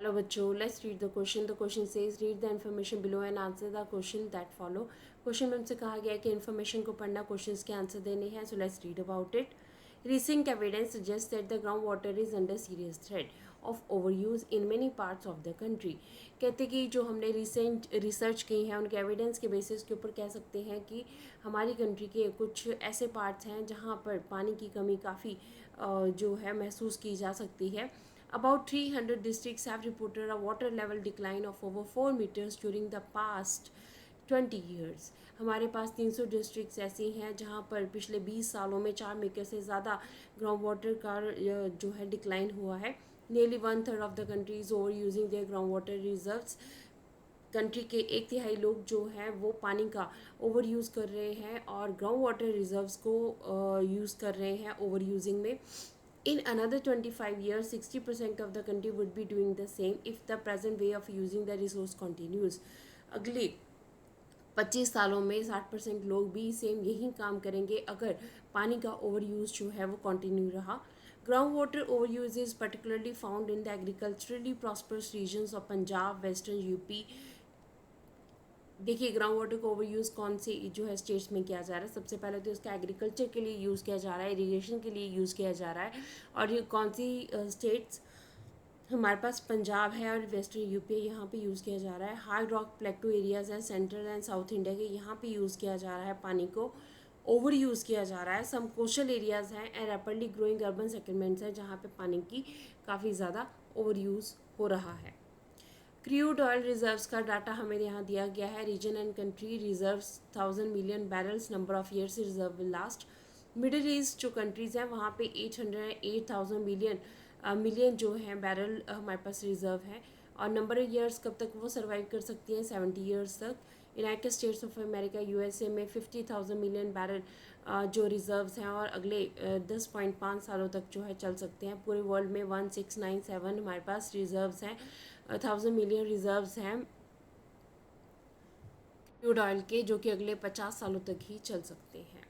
Hello बच्चों, let's read the question. The question says read the information below and answer the question that follow. Question में हमसे कहा गया है कि इन्फॉर्मेशन को पढ़ना, क्वेश्चंस के आंसर देने हैं. So let's read about it. Recent evidence suggests that the groundwater is under serious threat of overuse in many parts of the country. कहते कि जो हमने रिसेंट रिसर्च की है उनके एविडेंस के बेसिस के ऊपर कह सकते हैं कि हमारी कंट्री के कुछ ऐसे पार्ट्स हैं जहाँ पर पानी की कमी काफ़ी जो है महसूस की जा सकती है. About 300 districts have reported a water level decline of over 4 meters during the past 20 years. हमारे पास 300 डिस्ट्रिक्ट्स ऐसी हैं जहाँ पर पिछले 20 सालों में 4 मीटर से ज़्यादा ग्राउंड वाटर का जो है डिक्लाइन हुआ है. Nearly 1/3 of the country is over using their ground water reserves. Country के 1/3 लोग जो हैं वो पानी का ओवर यूज़ कर रहे हैं और ग्राउंड वाटर रिजर्व्स को यूज़ कर रहे हैं ओवर यूजिंग में. In another 25 years, 60% of the country would be doing the same if the present way of using the resource continues. अगले 25 सालों में 60% लोग भी सेम यही काम करेंगे अगर पानी का ओवर यूज़ जो है वो कंटिन्यू रहा. Ground water over use is particularly found in the agriculturally prosperous regions of Punjab, western UP. देखिए ग्राउंड वाटर को ओवर यूज़ कौन से जो है स्टेट्स में किया जा रहा है. सबसे पहले तो इसका एग्रीकल्चर के लिए यूज़ किया जा रहा है, इरीगेशन के लिए यूज़ किया जा रहा है. और ये कौन सी स्टेट्स हमारे पास पंजाब है और वेस्टर्न यूपी है, यहाँ पे यूज़ किया जा रहा है. हाई रॉक प्लेटो एरियाज़ हैं सेंट्रल एंड साउथ इंडिया के, यहाँ पे यूज़ किया जा रहा है. पानी को ओवर यूज़ किया जा रहा है. सम कोस्टल एरियाज़ हैं and rapidly growing urban settlements हैं जहाँ पे पानी की काफ़ी ज़्यादा ओवर यूज़ हो रहा है. क्रूड ऑयल रिजर्व्स का डाटा हमें यहाँ दिया गया है. Region and country reserves 1000 million barrels, number of years reserve will last. Middle east जो कंट्रीज़ हैं वहाँ पे 808,000 मिलियन जो हैं बैरल हमारे पास रिजर्व हैं. और नंबर ऑफ ईयर्स कब तक वो सर्वाइव कर सकती हैं, 70 ईयर्स तक. United states of America USA में 50,000 मिलियन बैरल जो रिजर्व्स हैं और अगले 10.5 सालों तक जो है चल सकते हैं. पूरे वर्ल्ड में 1697 हमारे पास रिजर्व्स हैं, 1000 मिलियन रिजर्व्स हैं क्रूड ऑयल के, जो कि अगले 50 सालों तक ही चल सकते हैं.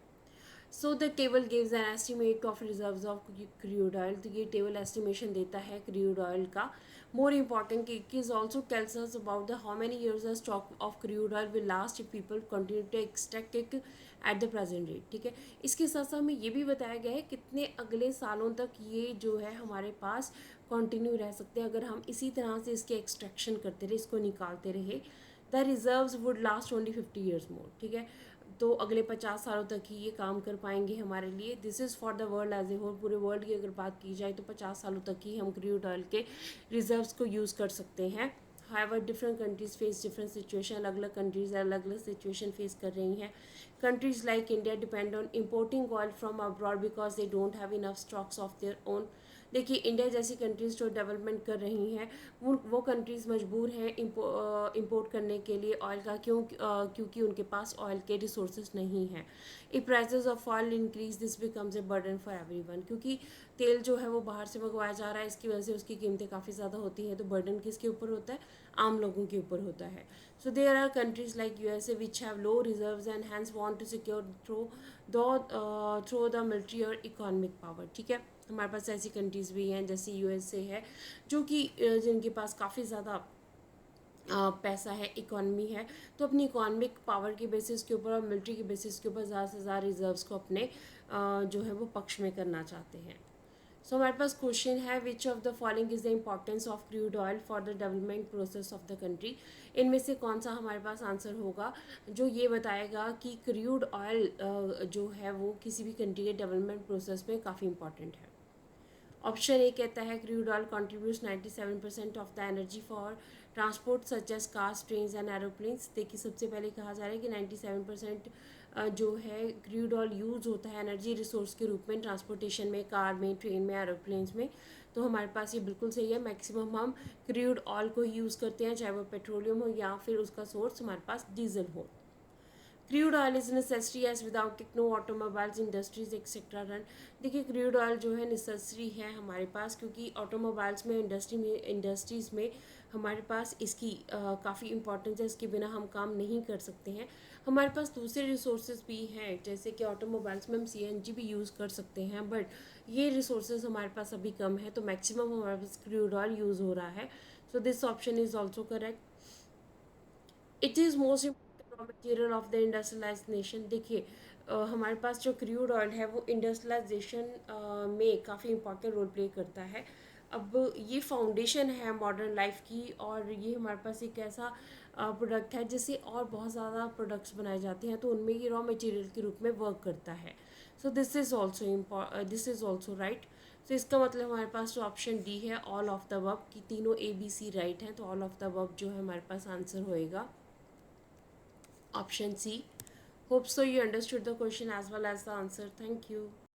So the table gives an estimate of reserves of crude oil. तो ये टेबल एस्टिमेशन देता है क्रूड ऑयल का. More important it is also tells us about the how many years the stock of crude oil will last if people continue to extract it at the present rate. ठीक है, इसके साथ साथ हमें ये भी बताया गया है कितने अगले सालों तक ये जो है हमारे पास कंटिन्यू रह सकते हैं अगर हम इसी तरह से इसके एक्सट्रैक्शन करते रहे, इसको निकालते रहे. The reserves would last only 50 years more. ठीक है, तो अगले 50 सालों तक ही ये काम कर पाएंगे हमारे लिए. This is for the world as a whole. पूरे वर्ल्ड की अगर बात की जाए तो 50 सालों तक ही हम क्रूड ऑयल के रिजर्व्स को यूज़ कर सकते हैं. However different countries face different situation. अलग अलग कंट्रीज अलग अलग सिचुएशन फेस कर रही हैं. Countries like India depend on importing oil from abroad because they don't have enough stocks of their own. देखिए इंडिया जैसी कंट्रीज़ जो डेवलपमेंट कर रही हैं वो कंट्रीज़ मजबूर हैं इंपोर्ट करने के लिए ऑयल का, क्योंकि उनके पास ऑयल के रिसोर्सेज नहीं हैं. If prices of oil increase this becomes a burden for everyone. क्योंकि तेल जो है वो बाहर से मंगवाया जा रहा है, इसकी वजह से उसकी कीमतें काफ़ी ज़्यादा होती हैं. तो बर्डन किसके ऊपर होता है, आम लोगों के ऊपर होता है. So there are countries like USA which have low reserves and hence want to secure through the military और इकोनॉमिक पावर. ठीक है, हमारे पास ऐसी कंट्रीज़ भी हैं जैसे यूएसए है जो कि जिनके पास काफ़ी ज़्यादा पैसा है, इकॉनमी है, तो अपनी इकोनॉमिक पावर के बेसिस के ऊपर और मिलिट्री के बेसिस के ऊपर ज़्यादा से ज़्यादा रिजर्व्स को अपने जो है वो पक्ष में करना चाहते हैं. सो हमारे पास क्वेश्चन है which of the following is the importance of crude oil for the development process of the country. इनमें से कौन सा हमारे पास आंसर होगा जो ये बताएगा कि क्रूड ऑयल जो है वो किसी भी कंट्री के डेवलपमेंट प्रोसेस में काफ़ी इंपॉर्टेंट है. ऑप्शन ए कहता है crude oil contributes 97% of the energy for transport such as cars, trains and aeroplanes. देखिए सबसे पहले कहा जा रहा है कि 97% जो है क्रूड ऑयल यूज़ होता है एनर्जी रिसोर्स के रूप में ट्रांसपोर्टेशन में, कार में, ट्रेन में, एरोप्लेन्स में. तो हमारे पास ये बिल्कुल सही है. मैक्सिमम हम क्रूड ऑयल को यूज़ करते हैं, चाहे वो पेट्रोलियम हो या फिर उसका सोर्स हमारे पास डीजल हो. Crude oil is necessary as without it no automobiles, industries etcetera run. देखिए क्रूड ऑयल जो है नेसेसरी है हमारे पास, क्योंकि ऑटोमोबाइल्स में, इंडस्ट्रीज़ में हमारे पास इसकी काफ़ी इंपॉर्टेंस है. इसके बिना हम काम नहीं कर सकते हैं. हमारे पास दूसरे रिसोर्सेज भी हैं जैसे कि ऑटोमोबाइल्स में हम सीएनजी भी यूज़ कर सकते हैं, बट ये रिसोर्सेज हमारे पास अभी कम है, तो मैक्सिमम हमारे पास क्रूड ऑयल यूज़ हो रहा है. So this option is also correct. It is most important raw material of the industrialise nation. देखिए हमारे पास जो क्रूड ऑयल है वो इंडस्ट्रियलाइजेशन में काफ़ी इंपॉर्टेंट रोल प्ले करता है। अब ये फाउंडेशन है मॉडर्न लाइफ की, और ये हमारे पास एक ऐसा प्रोडक्ट है जिससे और बहुत ज़्यादा प्रोडक्ट्स बनाए जाते हैं, तो उनमें ये रॉ मटेरियल के रूप में वर्क करता है। So this is also right. तो इसका मतलब हमारे पास जो ऑप्शन डी है ऑल ऑफ द अबव की तीनों ए बी सी राइट हैं, तो ऑल ऑफ द अबव जो है हमारे पास आंसर होएगा option C. Hope so you understood the question as well as the answer. Thank you.